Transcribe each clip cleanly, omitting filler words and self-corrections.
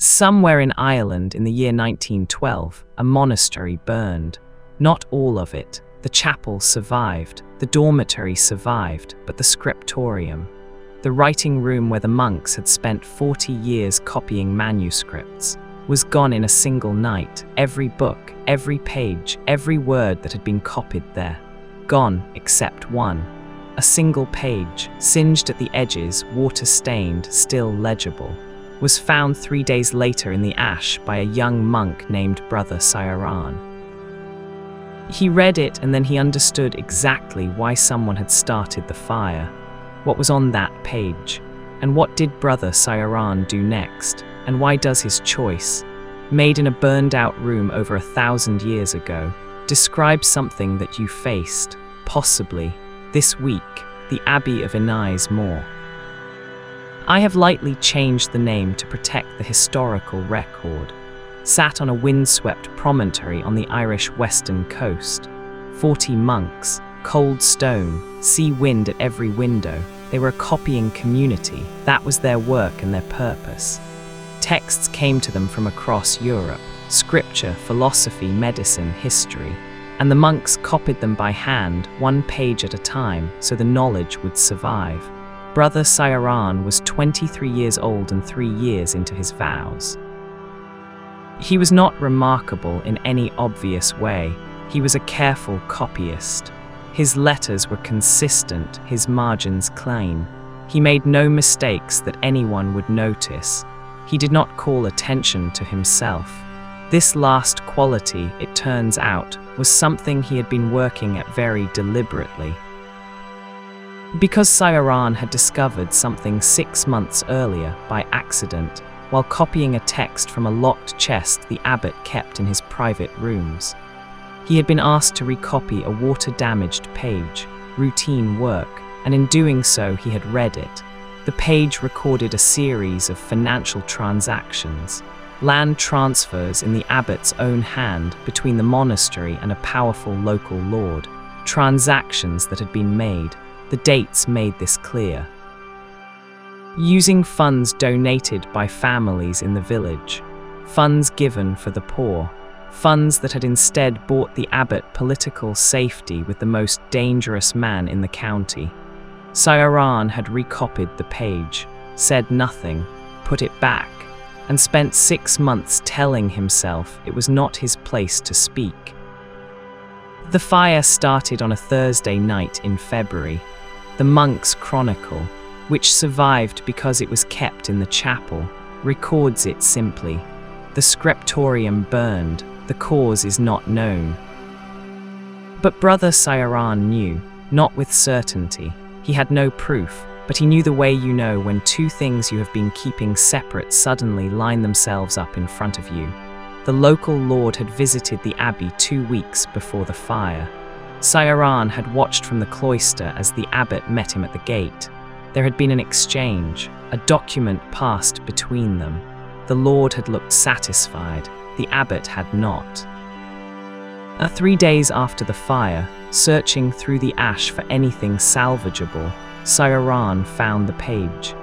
Somewhere in Ireland in the year 1912, a monastery burned. Not all of it. The chapel survived, the dormitory survived, but the scriptorium, the writing room where the monks had spent 40 years copying manuscripts, was gone in a single night. Every book, every page, every word that had been copied there. Gone except one. A single page, singed at the edges, water-stained, still legible, was found 3 days later in the ash by a young monk named Brother Ciarán. He read it and then he understood exactly why someone had started the fire, what was on that page, and what did Brother Ciarán do next, and why does his choice, made in a burned-out room over 1,000 years ago, describe something that you faced, possibly, this week, the Abbey of Inis Mór. I have lightly changed the name to protect the historical record. Sat on a windswept promontory on the Irish western coast. 40 monks, cold stone, sea wind at every window. They were a copying community. That was their work and their purpose. Texts came to them from across Europe, scripture, philosophy, medicine, history, and the monks copied them by hand, one page at a time, so the knowledge would survive. Brother Ciarán was 23 years old and 3 years into his vows. He was not remarkable in any obvious way. He was a careful copyist. His letters were consistent, his margins clean. He made no mistakes that anyone would notice. He did not call attention to himself. This last quality, it turns out, was something he had been working at very deliberately. Because Ciarán had discovered something 6 months earlier by accident, while copying a text from a locked chest the abbot kept in his private rooms. He had been asked to recopy a water-damaged page, routine work, and in doing so he had read it. The page recorded a series of financial transactions, land transfers in the abbot's own hand between the monastery and a powerful local lord, transactions that had been made. The dates made this clear. Using funds donated by families in the village, funds given for the poor, funds that had instead bought the abbot political safety with the most dangerous man in the county. Ciarán had recopied the page, said nothing, put it back, and spent 6 months telling himself it was not his place to speak. The fire started on a Thursday night in February. The monk's chronicle, which survived because it was kept in the chapel, records it simply. The scriptorium burned. The cause is not known. But Brother Ciarán knew, not with certainty. He had no proof, but he knew the way you know when two things you have been keeping separate suddenly line themselves up in front of you. The local lord had visited the abbey 2 weeks before the fire. Ciarán had watched from the cloister as the abbot met him at the gate. There had been an exchange, a document passed between them. The lord had looked satisfied, the abbot had not. 3 days after the fire, searching through the ash for anything salvageable, Ciarán found the page.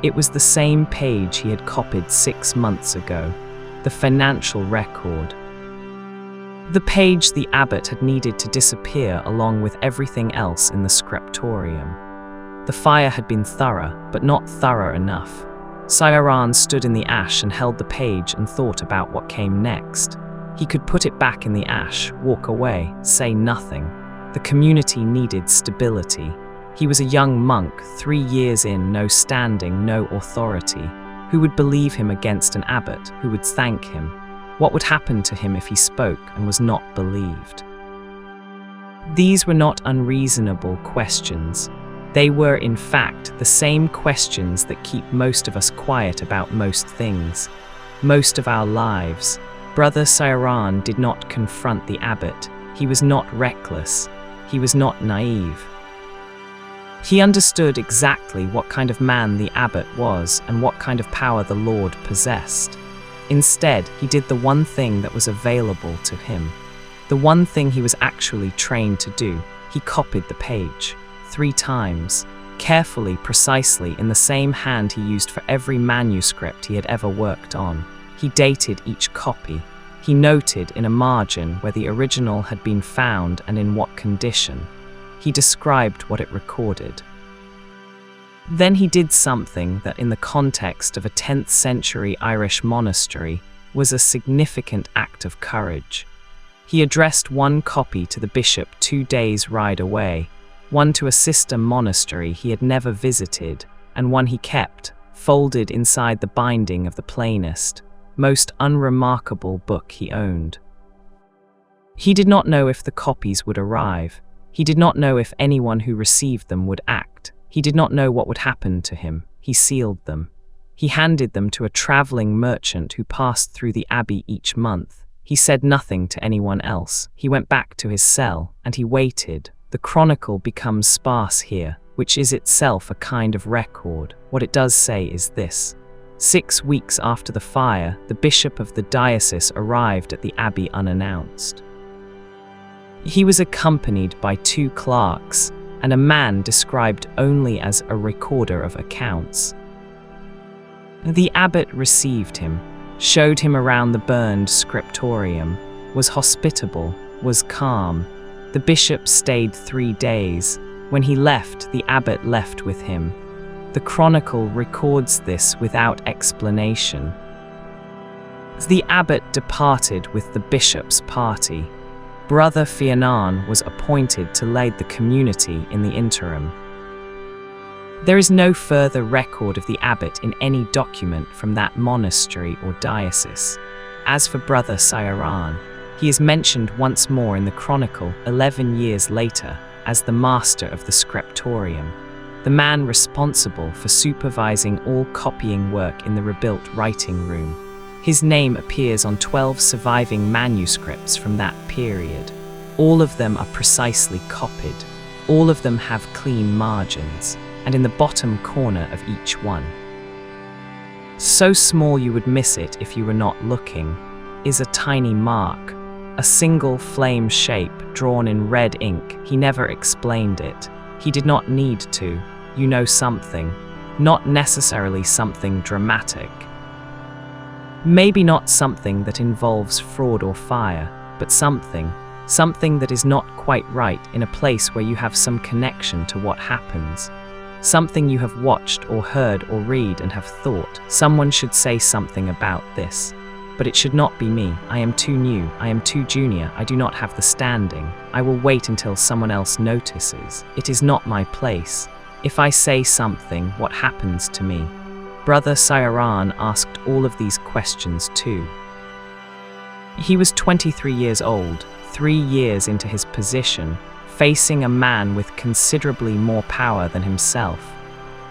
It was the same page he had copied 6 months ago, the financial record. The page the abbot had needed to disappear along with everything else in the scriptorium. The fire had been thorough, but not thorough enough. Ciarán stood in the ash and held the page and thought about what came next. He could put it back in the ash, walk away, say nothing. The community needed stability. He was a young monk, 3 years in, no standing, no authority. Who would believe him against an abbot? Who would thank him? What would happen to him if he spoke and was not believed? These were not unreasonable questions. They were, in fact, the same questions that keep most of us quiet about most things, most of our lives. Brother Ciarán did not confront the abbot. He was not reckless. He was not naive. He understood exactly what kind of man the abbot was and what kind of power the Lord possessed. Instead, he did the one thing that was available to him, the one thing he was actually trained to do. He copied the page 3 times, carefully, precisely, in the same hand he used for every manuscript he had ever worked on. He dated each copy. He noted in a margin where the original had been found and in what condition. He described what it recorded. Then he did something that, in the context of a 10th-century Irish monastery, was a significant act of courage. He addressed one copy to the bishop 2 days' ride away, one to a sister monastery he had never visited, and one he kept, folded inside the binding of the plainest, most unremarkable book he owned. He did not know if the copies would arrive. He did not know if anyone who received them would act. He did not know what would happen to him. He sealed them. He handed them to a traveling merchant who passed through the abbey each month. He said nothing to anyone else. He went back to his cell, and he waited. The chronicle becomes sparse here, which is itself a kind of record. What it does say is this: 6 weeks after the fire, the bishop of the diocese arrived at the abbey unannounced. He was accompanied by 2 clerks, and a man described only as a recorder of accounts. The abbot received him, showed him around the burned scriptorium, was hospitable, was calm. The bishop stayed 3 days. When he left, the abbot left with him. The chronicle records this without explanation. The abbot departed with the bishop's party. Brother Ciarán was appointed to lead the community in the interim. There is no further record of the abbot in any document from that monastery or diocese. As for Brother Ciarán, he is mentioned once more in the chronicle 11 years later as the master of the scriptorium, the man responsible for supervising all copying work in the rebuilt writing room. His name appears on 12 surviving manuscripts from that period. All of them are precisely copied. All of them have clean margins, and in the bottom corner of each one, so small you would miss it if you were not looking, is a tiny mark, a single flame shape drawn in red ink. He never explained it. He did not need to. You know something, not necessarily something dramatic. Maybe not something that involves fraud or fire, but something that is not quite right in a place where you have some connection to what happens. Something you have watched or heard or read and have thought, someone should say something about this. But it should not be me. I am too new. I am too junior. I do not have the standing. I will wait until someone else notices. It is not my place. If I say something, what happens to me? Brother Ciarán asked all of these questions too. He was 23 years old, 3 years into his position, facing a man with considerably more power than himself.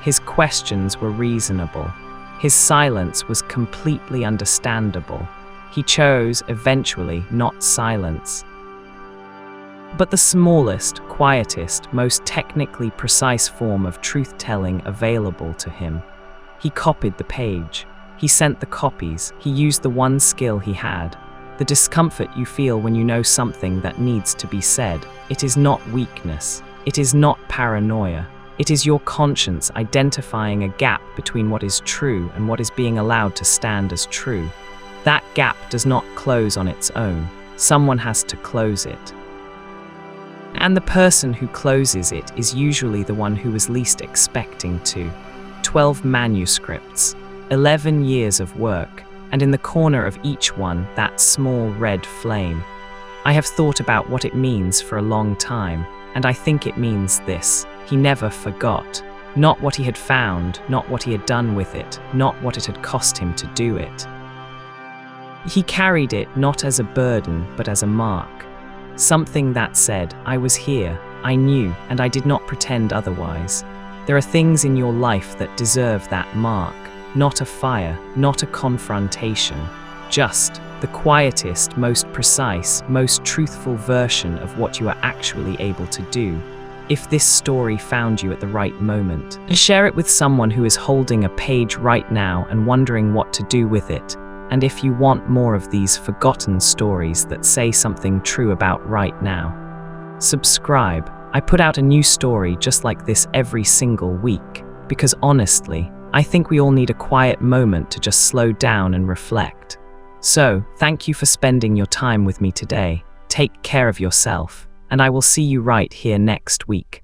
His questions were reasonable. His silence was completely understandable. He chose, eventually, not silence. But the smallest, quietest, most technically precise form of truth-telling available to him. He copied the page. He sent the copies. He used the one skill he had. The discomfort you feel when you know something that needs to be said. It is not weakness. It is not paranoia. It is your conscience identifying a gap between what is true and what is being allowed to stand as true. That gap does not close on its own. Someone has to close it. And the person who closes it is usually the one who was least expecting to. 12 manuscripts, 11 years of work, and in the corner of each one, that small red flame. I have thought about what it means for a long time, and I think it means this. He never forgot. Not what he had found, not what he had done with it, not what it had cost him to do it. He carried it not as a burden, but as a mark. Something that said, I was here, I knew, and I did not pretend otherwise. There are things in your life that deserve that mark. Not a fire, not a confrontation. Just the quietest, most precise, most truthful version of what you are actually able to do. If this story found you at the right moment, share it with someone who is holding a page right now and wondering what to do with it. And if you want more of these forgotten stories that say something true about right now, subscribe. I put out a new story just like this every single week, because honestly, I think we all need a quiet moment to just slow down and reflect. So, thank you for spending your time with me today. Take care of yourself, and I will see you right here next week.